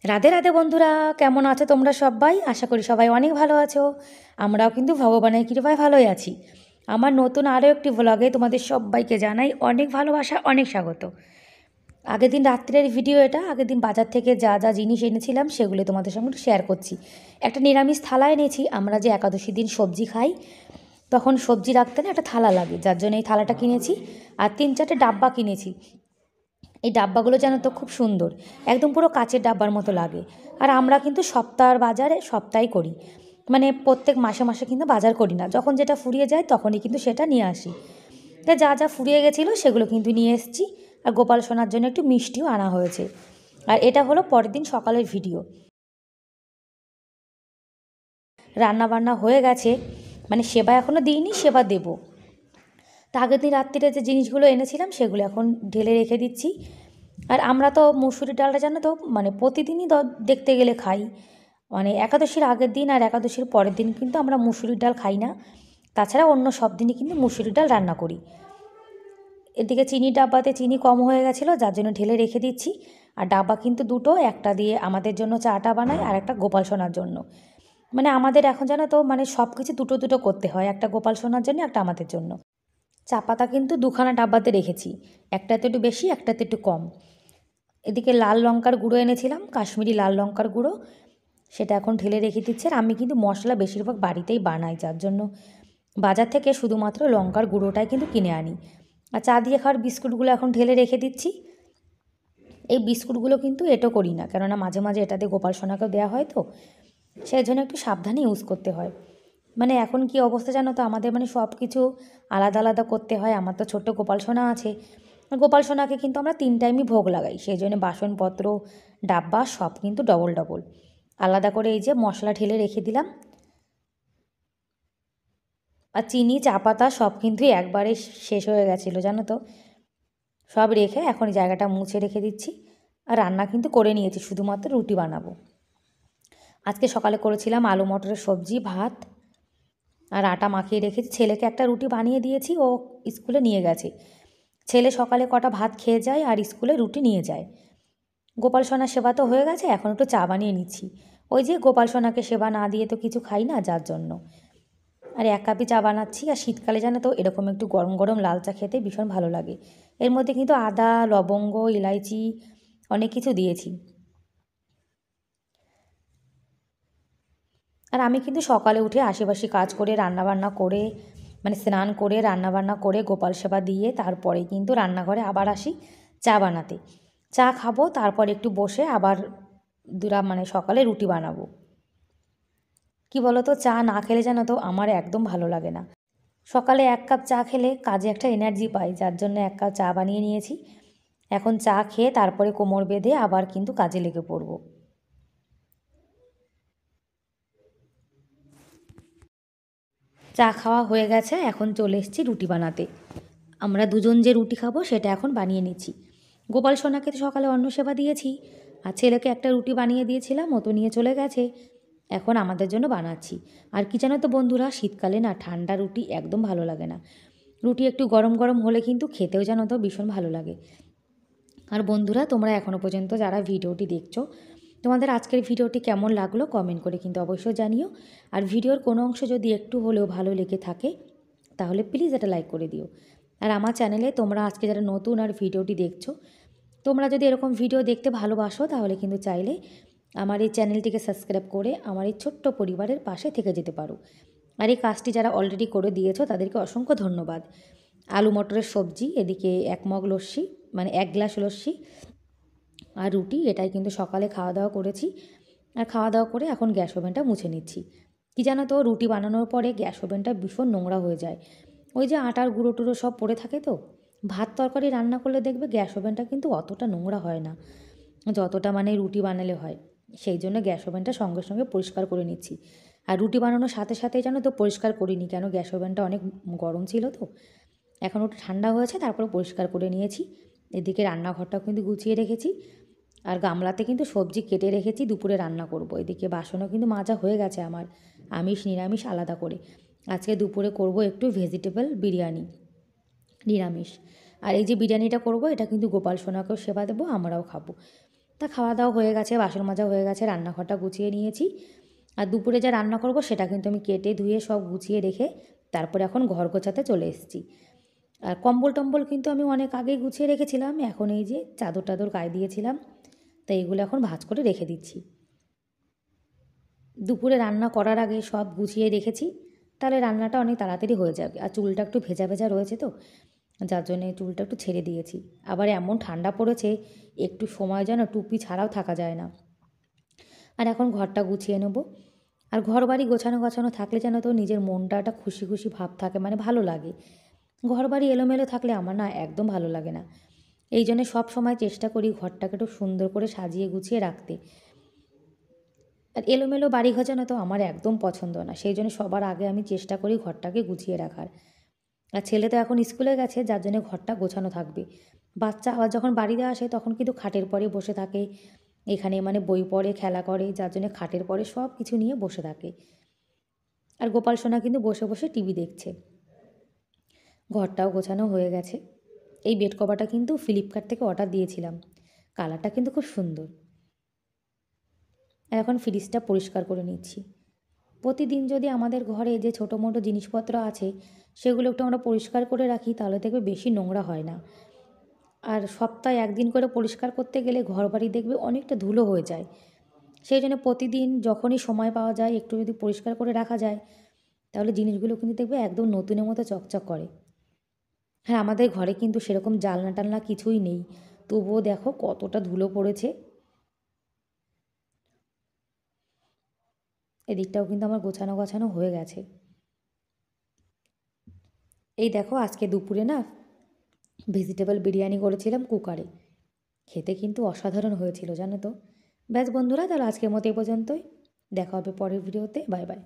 রাধে রাধে বন্ধুরা, কেমন আছো তোমরা সবাই? আশা করি সবাই অনেক ভালো আছো। আমরাও কিন্তু ভগবানের কৃপায় ভালোই আছি। আমার নতুন আরও একটি ভ্লগে তোমাদের সবাইকে জানাই অনেক ভালোবাসা, অনেক স্বাগত। আগের দিন রাত্রের ভিডিও এটা। আগের দিন বাজার থেকে যা যা জিনিস এনেছিলাম সেগুলো তোমাদের সঙ্গে একটু শেয়ার করছি। একটা নিরামিষ থালা এনেছি। আমরা যে একাদশী দিন সবজি খাই, তখন সবজি রাখতে না একটা থালা লাগে, যার জন্য এই থালাটা কিনেছি। আর 3-4টে ডাব্বা কিনেছি। এই ডাব্বাগুলো যেন তো খুব সুন্দর, একদম পুরো কাচের ডাব্বার মতো লাগে। আর আমরা কিন্তু সপ্তাহের বাজারে সপ্তাহে করি, মানে প্রত্যেক মাসে মাসে কিন্তু বাজার করি না। যখন যেটা ফুরিয়ে যায় তখনই কিন্তু সেটা নিয়ে আসি। তাই যা যা ফুরিয়ে গেছিলো সেগুলো কিন্তু নিয়ে এসেছি। আর গোপাল সোনার জন্য একটু মিষ্টিও আনা হয়েছে। আর এটা হলো পরের দিন সকালের ভিডিও। রান্না বান্না হয়ে গেছে, মানে সেবা এখনও দিইনি, সেবা দেবো। তা আগের দিন রাত্রিরে যে জিনিসগুলো এনেছিলাম সেগুলো এখন ঢেলে রেখে দিচ্ছি। আর আমরা তো মুসুরির ডালটা জানো তো, মানে প্রতিদিনই দেখতে গেলে খাই। মানে একাদশীর আগের দিন আর একাদশীর পরের দিন কিন্তু আমরা মুসুরির ডাল খাই না। তাছাড়া অন্য সব দিনই কিন্তু মুসুরির ডাল রান্না করি। এদিকে চিনির ডাব্বাতে চিনি কম হয়ে গেছিলো, যার জন্য ঢেলে রেখে দিচ্ছি। আর ডাব্বা কিন্তু দুটো, একটা দিয়ে আমাদের জন্য চাটা বানাই আর একটা গোপাল সোনার জন্য। মানে আমাদের এখন জানো তো, মানে সব কিছু দুটো দুটো করতে হয়, একটা গোপাল সোনার জন্য, একটা আমাদের জন্য। চা পাতা কিন্তু দুখানা ডাব্বাতে রেখেছি, একটাতে একটু বেশি, একটাতে একটু কম। এদিকে লাল লঙ্কার গুঁড়ো এনেছিলাম, কাশ্মীরি লাল লঙ্কার গুঁড়ো, সেটা এখন ঢেলে রেখে দিচ্ছে। আর আমি কিন্তু মশলা বেশিরভাগ বাড়িতেই বানাই, যার জন্য বাজার থেকে শুধুমাত্র লঙ্কার গুঁড়োটাই কিন্তু কিনে আনি। আর চা দিয়ে খাওয়ার বিস্কুটগুলো এখন ঢেলে রেখে দিচ্ছি। এই বিস্কুটগুলো কিন্তু এটো করি না, কেননা মাঝে মাঝে এটাতে গোপাল সোনাকেও দেওয়া হয়, তো সেই জন্য একটু সাবধানে ইউজ করতে হয়। মানে এখন কি অবস্থা জানো তো, আমাদের মানে সব কিছু আলাদা আলাদা করতে হয়। আমার তো ছোট্ট গোপাল সোনা আছে। গোপাল সোনাকে কিন্তু আমরা 3 টাইমই ভোগ লাগাই, সেই জন্য বাসনপত্র, ডাব্বা সব কিন্তু ডবল ডবল আলাদা করে এই যে মশলা ঢেলে রেখে দিলাম। আর চিনি, চা পাতা সব কিন্তু একবারে শেষ হয়ে গেছিলো জানো তো। সব রেখে এখন জায়গাটা মুছে রেখে দিচ্ছি। আর রান্না কিন্তু করে নিয়েছি, শুধুমাত্র রুটি বানাবো। আজকে সকালে করেছিলাম আলু মটরের সবজি, ভাত আর আটা মাখিয়ে রেখেছি। ছেলেকে একটা রুটি বানিয়ে দিয়েছি, ও স্কুলে নিয়ে গেছে। ছেলে সকালে কটা ভাত খেয়ে যায় আর স্কুলে রুটি নিয়ে যায়। গোপাল সোনার সেবা তো হয়ে গেছে, এখন একটু চা বানিয়ে নিচ্ছি। ওই যে গোপাল সোনাকে সেবা না দিয়ে তো কিছু খাই না, যার জন্য। আর 1 কাপই চা বানাচ্ছি। আর শীতকালে জানো তো এরকম একটু গরম গরম লাল চা খেতে ভীষণ ভালো লাগে। এর মধ্যে কিন্তু আদা, লবঙ্গ, ইলাইচি অনেক কিছু দিয়েছি। আর আমি কিন্তু সকালে উঠে আশেপাশে কাজ করে, রান্নাবান্না করে, মানে স্নান করে রান্নাবান্না করে গোপাল সেবা দিয়ে তারপরে কিন্তু রান্নাঘরে আবার আসি চা বানাতে। চা খাবো, তারপর একটু বসে আবার মানে সকালে রুটি বানাবো। কি বলো তো, চা না খেলে জানো তো আমার একদম ভালো লাগে না। সকালে 1 কাপ চা খেলে কাজে একটা এনার্জি পাই, যার জন্য 1 কাপ চা বানিয়ে নিয়েছি। এখন চা খেয়ে তারপরে কোমর বেঁধে আবার কিন্তু কাজে লেগে পড়বো। চা খাওয়া হয়ে গেছে, এখন চলে এসেছি রুটি বানাতে। আমরা দুজন যে রুটি খাবো সেটা এখন বানিয়ে নিচ্ছি। গোপাল সোনাকে তো সকালে অন্ন সেবা দিয়েছি, আর ছেলেকে একটা রুটি বানিয়ে দিয়েছিলাম, ও তো নিয়ে চলে গেছে। এখন আমাদের জন্য বানাচ্ছি। আর কি জানো তো বন্ধুরা, শীতকালে না ঠান্ডা রুটি একদম ভালো লাগে না। রুটি একটু গরম গরম হলে কিন্তু খেতেও জানো তো ভীষণ ভালো লাগে। আর বন্ধুরা, তোমরা এখনও পর্যন্ত যারা ভিডিওটি দেখছো, তোমাদের আজকের ভিডিওটি কেমন লাগলো কমেন্ট করে কিন্তু অবশ্যই জানিও। আর ভিডিওর কোনো অংশ যদি একটু হলেও ভালো লেগে থাকে তাহলে প্লিজ এটা লাইক করে দিও। আর আমার চ্যানেলে তোমরা আজকে যারা নতুন আর ভিডিওটি দেখছো, তোমরা যদি এরকম ভিডিও দেখতে ভালোবাসো তাহলে কিন্তু চাইলে আমার এই চ্যানেলটিকে সাবস্ক্রাইব করে আমার এই ছোট্ট পরিবারের পাশে থেকে যেতে পারো। আর এই কাজটি যারা অলরেডি করে দিয়েছো তাদেরকে অসংখ্য ধন্যবাদ। আলু মটরের সবজি, এদিকে 1 মগ লস্যি, মানে 1 গ্লাস লস্যি আর রুটি, এটাই কিন্তু সকালে খাওয়া দাওয়া করেছি। আর খাওয়া দাওয়া করে এখন গ্যাস ওভেনটা মুছে নিচ্ছি। কি জানো তো, রুটি বানানোর পরে গ্যাস ওভেনটা ভীষণ নোংরা হয়ে যায়। ওই যে আটার গুঁড়ো টুড়ো সব পড়ে থাকে, তো ভাত তরকারি রান্না করলে দেখবে গ্যাস ওভেনটা কিন্তু অতটা নোংরা হয় না, যতটা মানে রুটি বানালে হয়। সেই জন্য গ্যাস ওভেনটা সঙ্গে সঙ্গে পরিষ্কার করে নিচ্ছি। আর রুটি বানানোর সাথে সাথে জানো তো পরিষ্কার করিনি, কেন গ্যাস ওভেনটা অনেক গরম ছিল, তো এখন ওটা ঠান্ডা হয়েছে তারপরে পরিষ্কার করে নিয়েছি। এদিকে রান্নাঘরটাও কিন্তু গুছিয়ে রেখেছি। আর গামলাতে কিন্তু সবজি কেটে রেখেছি, দুপুরে রান্না করব। এদিকে বাসনও কিন্তু মাজা হয়ে গেছে আমার, আমিষ নিরামিষ আলাদা করে। আজকে দুপুরে করব একটু ভেজিটেবল বিরিয়ানি, নিরামিষ। আর এই যে বিরিয়ানিটা করব, এটা কিন্তু গোপাল সোনাকেও সেবা দেবো, আমরাও খাবো। তা খাওয়া দাওয়া হয়ে গেছে, বাসন মাজা হয়ে গেছে, রান্নাঘরটা গুছিয়ে নিয়েছি। আর দুপুরে যা রান্না করব সেটা কিন্তু আমি কেটে ধুয়ে সব গুছিয়ে রেখে তারপরে এখন ঘর গোছাতে চলে এসেছি। আর কম্বল টম্বল কিন্তু আমি অনেক আগেই গুছিয়ে রেখেছিলাম, এখন এই যে চাদর টাদর গায়ে দিয়েছিলাম, তাই এগুলো এখন ভাঁজ করে রেখে দিচ্ছি। দুপুরে রান্না করার আগে সব গুছিয়ে রেখেছি, তাহলে রান্নাটা অনেক তাড়াতাড়ি হয়ে যাবে। আর চুলটা একটু ভেজা ভেজা রয়েছে তো, যার জন্যে চুলটা একটু ছেড়ে দিয়েছি। আবার এমন ঠান্ডা পড়েছে, একটু সময় যেন টুপি ছাড়াও থাকা যায় না। আর এখন ঘরটা গুছিয়ে নেব। আর ঘর বাড়ি গোছানো গাছানো থাকলে যেন তো নিজের মনটা একটা খুশি খুশি ভাব থাকে, মানে ভালো লাগে। ঘর বাড়ি এলোমেলো থাকলে আমার না একদম ভালো লাগে না। এই জন্যে সব সময় চেষ্টা করি ঘরটাকে একটু সুন্দর করে সাজিয়ে গুছিয়ে রাখতে। আর এলোমেলো বাড়ি গোছানো তো আমার একদম পছন্দ না, সেই জন্য সবার আগে আমি চেষ্টা করি ঘরটাকে গুছিয়ে রাখার। আর ছেলে তো এখন স্কুলে গেছে, যার জন্য ঘরটা গোছানো থাকবে। বাচ্চা আবার যখন বাড়িতে আসে তখন কিন্তু খাটের পরে বসে থাকে, এখানে মানে বই পড়ে, খেলা করে, যার জন্য খাটের পরে সব কিছু নিয়ে বসে থাকে। আর গোপাল সোনা কিন্তু বসে বসে টিভি দেখছে। ঘরটাও গোছানো হয়ে গেছে। এই বেড কভারটা কিন্তু ফ্লিপকার্ট থেকে অর্ডার দিয়েছিলাম, কালারটা কিন্তু খুব সুন্দর। আর এখন ফ্রিজটা পরিষ্কার করে নিচ্ছি। প্রতিদিন যদি আমাদের ঘরে যে ছোটো মোটো জিনিসপত্র আছে সেগুলো একটু আমরা পরিষ্কার করে রাখি, তাহলে দেখবে বেশি নোংরা হয় না। আর সপ্তাহে একদিন করে পরিষ্কার করতে গেলে ঘর বাড়ি দেখবে অনেকটা ধুলো হয়ে যায়। সেই জন্য প্রতিদিন যখনই সময় পাওয়া যায় একটু যদি পরিষ্কার করে রাখা যায়, তাহলে জিনিসগুলো কিন্তু দেখবে একদম নতুনের মতো চকচক করে। হ্যাঁ, আমাদের ঘরে কিন্তু সেরকম জানলা টালনা কিছুই নেই, তবুও দেখো কতটা ধুলো পড়েছে। এদিকটাও কিন্তু আমার গোছানো গাছানো হয়ে গেছে। এই দেখো আজকে দুপুরে না ভেজিটেবল বিরিয়ানি করেছিলাম কুকারে, খেতে কিন্তু অসাধারণ হয়েছিল জানো তো। ব্যাস বন্ধুরা, তাহলে আজকের মতো এ পর্যন্তই। দেখা হবে পরের ভিডিওতে। Bye bye.